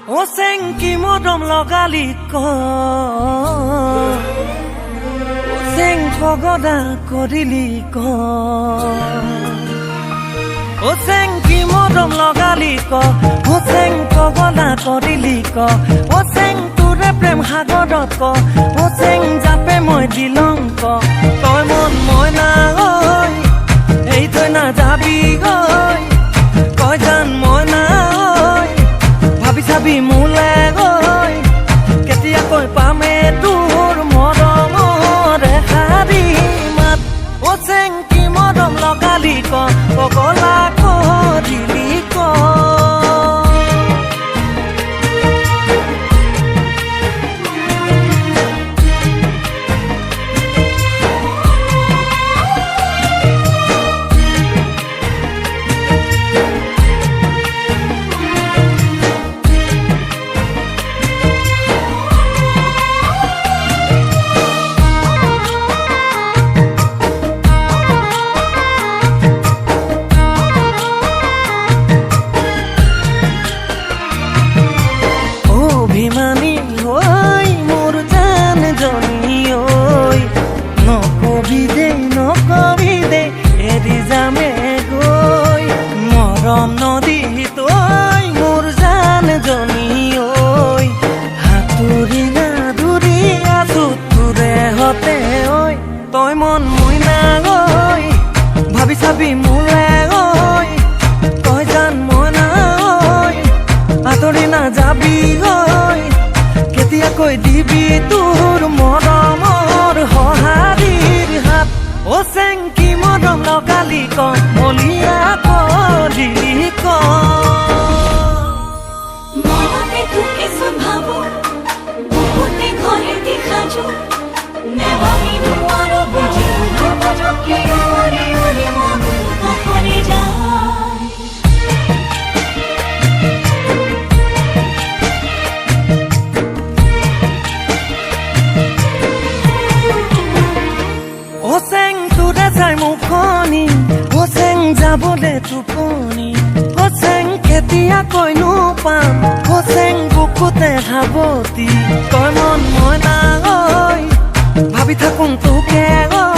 O senki modom logali ko O senko goda korili ko O senki modom logali ko O senko goda korili ko O seng ture prem hagodot ko O seng jape moi dilong ko Toy mon moi na oi Ei toy na jabi goi Koi jan moi na oi Bhabi sabi mule goi Ketia koi pame tur moromore hari mat O senki modom logali ko Kogola ko dili ko অভিমানী হই মোর জান জনী ঐ নকবি দে এৰি যামে গৈ মৰম নদী তই মোৰ জান জনী ঐ হাতুৰি না দূৰি আছো তোৰে হতে ঐ তই মন মই না গৈ ভাবি চাবি মোলে গৈ তই জান মই না ঐ আঁতৰি না যাবি গৈ কেতিয়াকৈ দিবি তোৰ মৰমৰ সঁহাৰিৰ হাত অ চেংকি মৰম লগালি ক মলিয়া কৰিলি ক মনতে তোকে ভাবো বহুতে ঘৰে দেখাছো নেভাবি নোৱাৰো বুজি নবজকে ওৰে ওৰে মন কাপড়ে যায় ও চেং তোৰে চাই মুখনি ও চেং যাবলে টোপনি ও চেং কেতিয়াকৈ পাম ও চেং বুকুতে সাৱতি তই মন মই না গৈ ভাবি থাকোঁ তোকে গৈ